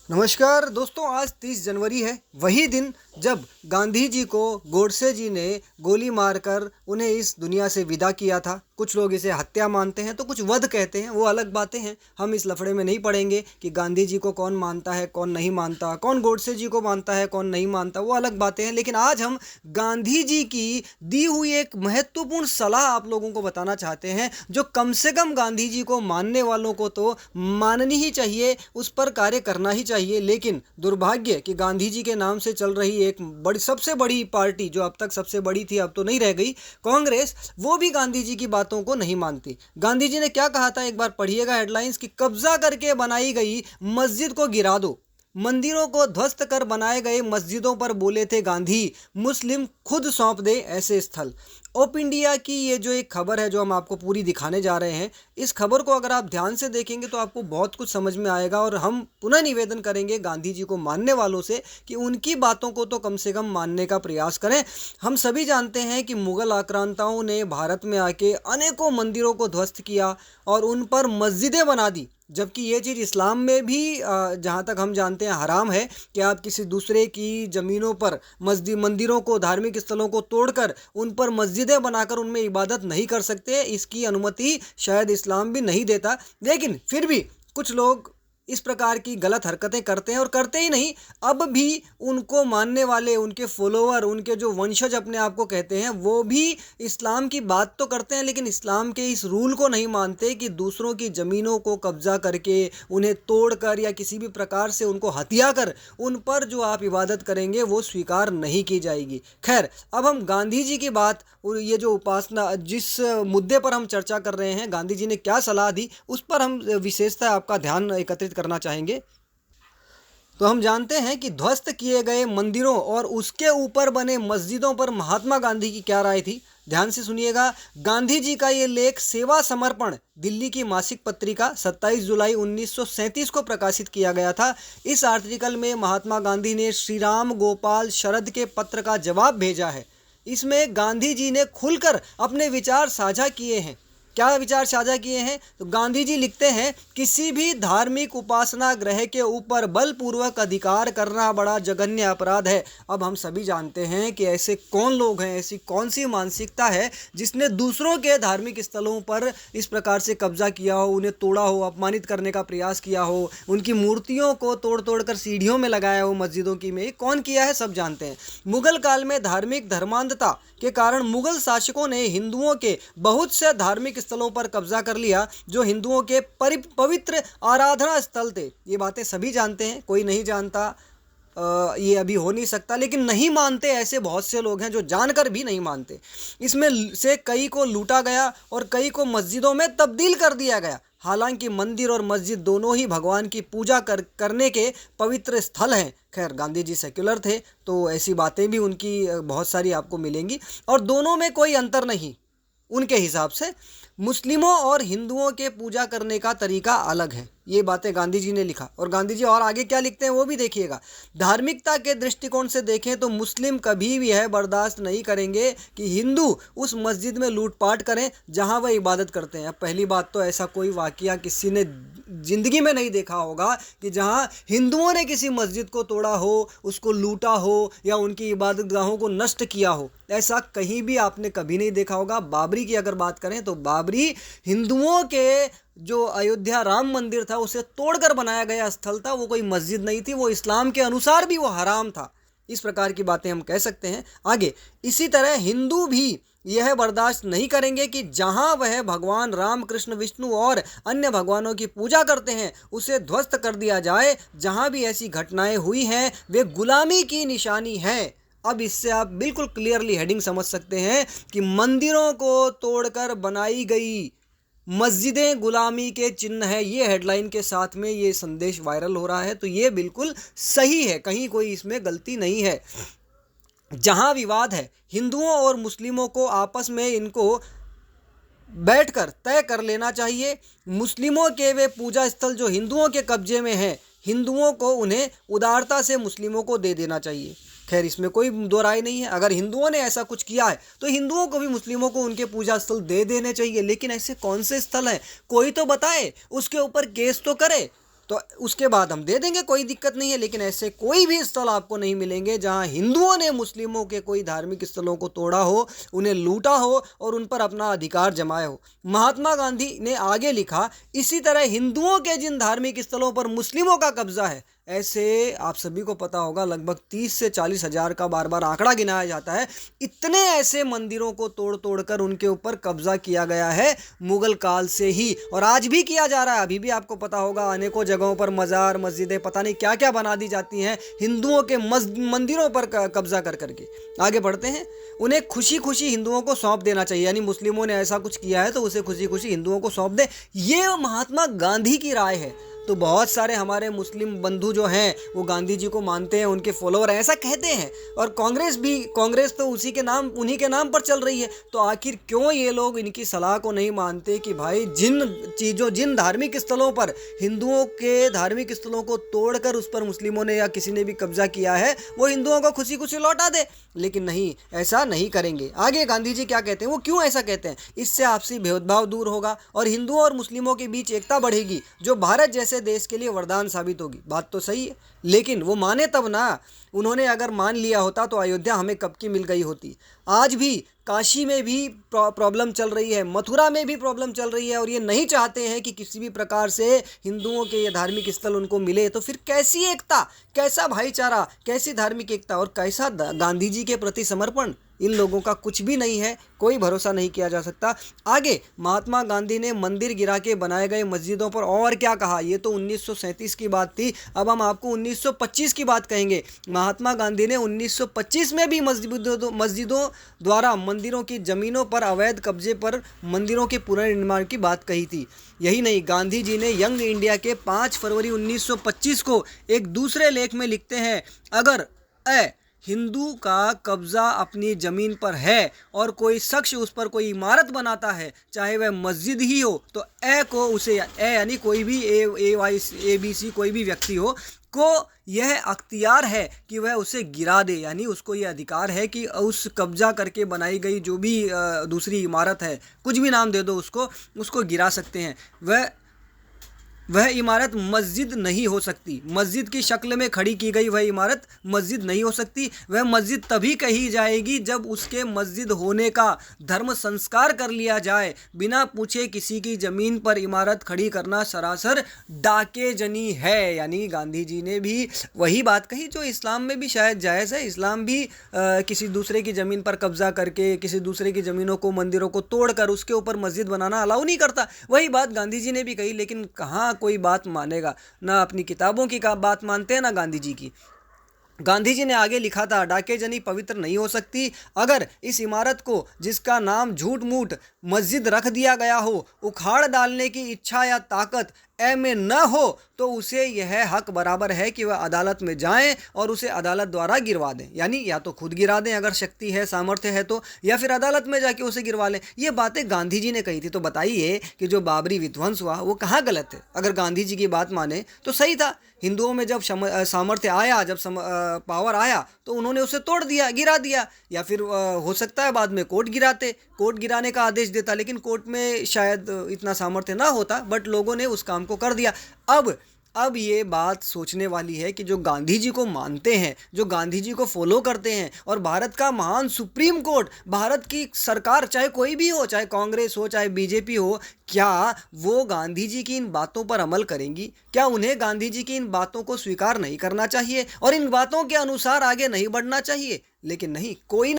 नमस्कार दोस्तों, आज 30 जनवरी है। वही दिन जब गांधी जी को गोडसे जी ने गोली मारकर उन्हें इस दुनिया से विदा किया था। कुछ लोग इसे हत्या मानते हैं तो कुछ वध कहते हैं, वो अलग बातें हैं। हम इस लफड़े में नहीं पड़ेंगे कि गांधी जी को कौन मानता है कौन नहीं मानता, कौन गोडसे जी को मानता है कौन नहीं मानता, वो अलग बातें हैं। लेकिन आज हम गांधी जी की दी हुई एक महत्वपूर्ण सलाह आप लोगों को बताना चाहते हैं, जो कम से कम गांधी जी को मानने वालों को तो माननी ही चाहिए, उस पर कार्य करना ही चाहिए। लेकिन दुर्भाग्य कि गांधी जी के नाम से चल रही एक बड़ी सबसे बड़ी पार्टी, जो अब तक सबसे बड़ी थी अब तो नहीं रह गई, कांग्रेस, वो भी गांधी जी की बातों को नहीं मानती। गांधी जी ने क्या कहा था, एक बार पढ़िएगा हेडलाइंस, कि कब्जा करके बनाई गई मस्जिद को गिरा दो। मंदिरों को ध्वस्त कर बनाए गए मस्जिदों पर बोले थे गांधी, मुस्लिम खुद सौंप दे ऐसे स्थल। ओप इंडिया की ये जो एक खबर है, जो हम आपको पूरी दिखाने जा रहे हैं, इस खबर को अगर आप ध्यान से देखेंगे तो आपको बहुत कुछ समझ में आएगा। और हम पुनः निवेदन करेंगे गांधी जी को मानने वालों से कि उनकी बातों को तो कम से कम मानने का प्रयास करें। हम सभी जानते हैं कि मुगल आक्रांताओं ने भारत में आके अनेकों मंदिरों को ध्वस्त किया और उन पर मस्जिदें बना दी, जबकि ये चीज़ इस्लाम में भी जहाँ तक हम जानते हैं हराम है कि आप किसी दूसरे की ज़मीनों पर मस्जिद मंदिरों को, धार्मिक स्थलों को तोड़कर उन पर मस्जिदें बनाकर उनमें इबादत नहीं कर सकते। इसकी अनुमति शायद इस्लाम भी नहीं देता। लेकिन फिर भी कुछ लोग इस प्रकार की गलत हरकतें करते हैं, और करते ही नहीं, अब भी उनको मानने वाले, उनके फॉलोअर, उनके जो वंशज अपने आप को कहते हैं, वो भी इस्लाम की बात तो करते हैं लेकिन इस्लाम के इस रूल को नहीं मानते कि दूसरों की ज़मीनों को कब्जा करके, उन्हें तोड़कर या किसी भी प्रकार से उनको हत्या कर उन पर जो आप इबादत करेंगे वो स्वीकार नहीं की जाएगी। खैर, अब हम गांधी जी की बात, और ये जो उपासना, जिस मुद्दे पर हम चर्चा कर रहे हैं, गांधी जी ने क्या सलाह दी, उस पर हम विशेषतः आपका ध्यान एकत्रित करना चाहेंगे। तो हम जानते हैं कि ध्वस्त किए गए मंदिरों और उसके ऊपर बने मस्जिदों पर महात्मा गांधी की क्या राय थी, ध्यान से सुनिएगा। गांधी जी का ये लेख सेवा समर्पण, दिल्ली की मासिक पत्रिका, 27 जुलाई 1937 को प्रकाशित किया गया था। इस आर्टिकल में महात्मा गांधी ने श्री राम गोपाल शरद के पत्र का जवाब भेजा है। इसमें गांधी जी ने खुलकर अपने विचार साझा किए हैं। क्या विचार साझा किए हैं? तो गांधी जी लिखते हैं, किसी भी धार्मिक उपासना ग्रह के ऊपर बलपूर्वक अधिकार करना बड़ा जघन्य अपराध है। अब हम सभी जानते हैं कि ऐसे कौन लोग हैं, ऐसी कौन सी मानसिकता है जिसने दूसरों के धार्मिक स्थलों पर इस प्रकार से कब्जा किया हो, उन्हें तोड़ा हो, अपमानित करने का प्रयास किया हो, उनकी मूर्तियों को तोड़ तोड़ कर सीढ़ियों में लगाया हो मस्जिदों की में। कौन किया है सब जानते हैं। मुगल काल में धार्मिक धर्मांधता के कारण मुगल शासकों ने हिंदुओं के बहुत से धार्मिक स्थलों पर कब्जा कर लिया, जो हिंदुओं के पवित्र आराधना स्थल थे। ये बातें सभी जानते हैं, कोई नहीं जानता, ये अभी हो नहीं सकता। लेकिन नहीं मानते ऐसे बहुत से लोग हैं जो जानकर भी नहीं मानते। इसमें से कई को लूटा गया और कई को मस्जिदों में तब्दील कर दिया गया। हालांकि मंदिर और मस्जिद दोनों ही भगवान की पूजा करने के पवित्र स्थल हैं। खैर, गांधी जी सेक्युलर थे तो ऐसी बातें भी उनकी बहुत सारी आपको मिलेंगी, और दोनों में कोई अंतर नहीं। उनके हिसाब से मुस्लिमों और हिंदुओं के पूजा करने का तरीका अलग है। ये बातें गांधी जी ने लिखा। और गांधी जी और आगे क्या लिखते हैं वो भी देखिएगा। धार्मिकता के दृष्टिकोण से देखें तो मुस्लिम कभी भी यह बर्दाश्त नहीं करेंगे कि हिंदू उस मस्जिद में लूटपाट करें जहां वह इबादत करते हैं। अब पहली बात तो ऐसा कोई वाकया किसी ने ज़िंदगी में नहीं देखा होगा कि जहां हिंदुओं ने किसी मस्जिद को तोड़ा हो, उसको लूटा हो या उनकी इबादत गाहों को नष्ट किया हो। ऐसा कहीं भी आपने कभी नहीं देखा होगा। बाबरी की अगर बात करें तो बाबरी हिंदुओं के जो अयोध्या राम मंदिर था उसे तोड़कर बनाया गया स्थल था, वो कोई मस्जिद नहीं थी। वो इस्लाम के अनुसार भी वो हराम था। इस प्रकार की बातें हम कह सकते हैं। आगे, इसी तरह हिंदू भी यह बर्दाश्त नहीं करेंगे कि जहां वह भगवान राम, कृष्ण, विष्णु और अन्य भगवानों की पूजा करते हैं उसे ध्वस्त कर दिया जाए। जहां भी ऐसी घटनाएं हुई हैं वे गुलामी की निशानी हैं। अब इससे आप बिल्कुल क्लियरली हेडिंग समझ सकते हैं कि मंदिरों को तोड़कर बनाई गई मस्जिदें गुलामी के चिन्ह है। ये हेडलाइन के साथ में ये संदेश वायरल हो रहा है, तो ये बिल्कुल सही है, कहीं कोई इसमें गलती नहीं है। जहां विवाद है, हिंदुओं और मुस्लिमों को आपस में इनको बैठकर तय कर लेना चाहिए। मुस्लिमों के वे पूजा स्थल जो हिंदुओं के कब्जे में हैं, हिंदुओं को उन्हें उदारता से मुस्लिमों को दे देना चाहिए। खैर, इसमें कोई दो राय नहीं है। अगर हिंदुओं ने ऐसा कुछ किया है तो हिंदुओं को भी मुस्लिमों को उनके पूजा स्थल दे देने चाहिए। लेकिन ऐसे कौन से स्थल हैं, कोई तो बताए, उसके ऊपर केस तो करे। तो उसके बाद हम दे देंगे, कोई दिक्कत नहीं है। लेकिन ऐसे कोई भी स्थल आपको नहीं मिलेंगे जहां हिंदुओं ने मुस्लिमों के कोई धार्मिक स्थलों को तोड़ा हो, उन्हें लूटा हो और उन पर अपना अधिकार जमाया हो। महात्मा गांधी ने आगे लिखा, इसी तरह हिंदुओं के जिन धार्मिक स्थलों पर मुस्लिमों का कब्जा है, ऐसे आप सभी को पता होगा लगभग 30 से 40 हज़ार का बार बार आंकड़ा गिनाया जाता है, इतने ऐसे मंदिरों को तोड़ तोड़ कर उनके ऊपर कब्जा किया गया है मुगल काल से ही, और आज भी किया जा रहा है। अभी भी आपको पता होगा अनेकों जगहों पर मज़ार, मस्जिदें, पता नहीं क्या क्या बना दी जाती हैं हिंदुओं के मंदिरों पर कब्जा कर करके। आगे बढ़ते हैं। उन्हें खुशी खुशी हिंदुओं को सौंप देना चाहिए, यानी मुस्लिमों ने ऐसा कुछ किया है तो उसे खुशी खुशी हिंदुओं को सौंप दे, ये महात्मा गांधी की राय है। तो बहुत सारे हमारे मुस्लिम बंधु जो हैं वो गांधी जी को मानते हैं, उनके फॉलोअर ऐसा कहते हैं, और कांग्रेस तो उसी के नाम, उन्हीं के नाम पर चल रही है। तो आखिर क्यों ये लोग इनकी सलाह को नहीं मानते कि भाई जिन धार्मिक स्थलों पर हिंदुओं के धार्मिक स्थलों को तोड़कर उस पर मुस्लिमों ने या किसी ने भी कब्जा किया है वो हिंदुओं को खुशी खुशी लौटा दे। लेकिन नहीं, ऐसा नहीं करेंगे। आगे गांधी जी क्या कहते हैं, वो क्यों ऐसा कहते हैं, इससे आपसी भेदभाव दूर होगा और हिंदुओं और मुस्लिमों के बीच एकता बढ़ेगी, जो भारत जैसे देश के लिए वरदान साबित होगी। बात तो सही है, लेकिन वो माने तब ना। उन्होंने अगर मान लिया होता तो अयोध्या हमें कब की मिल गई होती। आज भी काशी में भी प्रॉब्लम चल रही है, मथुरा में भी प्रॉब्लम चल रही है, और ये नहीं चाहते हैं कि किसी भी प्रकार से हिंदुओं के ये धार्मिक स्थल उनको मिले। तो फिर कैसी एकता, कैसा भाईचारा, कैसी धार्मिक एकता और कैसा गांधी जी के प्रति समर्पण, इन लोगों का कुछ भी नहीं है, कोई भरोसा नहीं किया जा सकता। आगे महात्मा गांधी ने मंदिर गिरा के बनाए गए मस्जिदों पर और क्या कहा, ये तो 1937 की बात थी, अब हम आपको 1925 की बात कहेंगे। महात्मा गांधी ने 1925 में भी मस्जिदों द्वारा मंदिरों की ज़मीनों पर अवैध कब्जे पर मंदिरों के पुनर्निर्माण की बात कही थी। यही नहीं, गांधी जी ने यंग इंडिया के 5 फरवरी 1925 को एक दूसरे लेख में लिखते हैं, अगर हिंदू का कब्जा अपनी ज़मीन पर है और कोई शख्स उस पर कोई इमारत बनाता है, चाहे वह मस्जिद ही हो, तो को उसे यानी कोई भी ABC कोई भी व्यक्ति हो को यह अख्तियार है कि वह उसे गिरा दे, यानी उसको यह अधिकार है कि उस कब्जा करके बनाई गई जो भी दूसरी इमारत है, कुछ भी नाम दे दो उसको गिरा सकते हैं। वह इमारत मस्जिद नहीं हो सकती, मस्जिद की शक्ल में खड़ी की गई वह इमारत मस्जिद नहीं हो सकती। वह मस्जिद तभी कही जाएगी जब उसके मस्जिद होने का धर्म संस्कार कर लिया जाए। बिना पूछे किसी की ज़मीन पर इमारत खड़ी करना सरासर डाकेजनी है। यानी गांधी जी ने भी वही बात कही जो इस्लाम में भी शायद जायज़ है। इस्लाम भी किसी दूसरे की ज़मीन पर कब्जा करके, किसी दूसरे की ज़मीनों को, मंदिरों को तोड़कर उसके ऊपर मस्जिद बनाना अलाउ नहीं करता। वही बात गांधी जी ने भी कही, लेकिन कहाँ कोई बात मानेगा, ना अपनी किताबों की बात मानते हैं ना गांधी जी की। गांधी जी ने आगे लिखा था, डाकेजनी पवित्र नहीं हो सकती। अगर इस इमारत को, जिसका नाम झूठ मूठ मस्जिद रख दिया गया हो, उखाड़ डालने की इच्छा या ताकत में न हो, तो उसे यह हक बराबर है कि वह अदालत में जाएं और उसे अदालत द्वारा गिरवा दें। यानी या तो खुद गिरा दें अगर शक्ति है, सामर्थ्य है तो, या फिर अदालत में जाके उसे गिरवा लें। ये बातें गांधी जी ने कही थी। तो बताइए कि जो बाबरी विध्वंस हुआ वो कहाँ गलत है? अगर गांधी जी की बात माने तो सही था। हिंदुओं में जब सामर्थ्य आया, जब पावर आया, तो उन्होंने उसे तोड़ दिया, गिरा दिया। या फिर हो सकता है बाद में कोर्ट गिराने का आदेश देता, लेकिन कोर्ट में शायद इतना सामर्थ्य ना होता, बट लोगों ने उस काम को कर दिया। अब ये बात सोचने वाली है कि जो गांधी जी को मानते हैं, जो गांधी जी को फॉलो करते हैं, और भारत का महान सुप्रीम कोर्ट, भारत की सरकार, चाहे कोई भी हो, चाहे कांग्रेस हो, चाहे बीजेपी हो, क्या वो गांधी जी की इन बातों पर अमल करेंगी? क्या उन्हें गांधी जी की इन बातों को स्वीकार नहीं करना चाहिए और इन बातों के अनुसार आगे नहीं बढ़ना चाहिए? लेकिन नहीं, कोई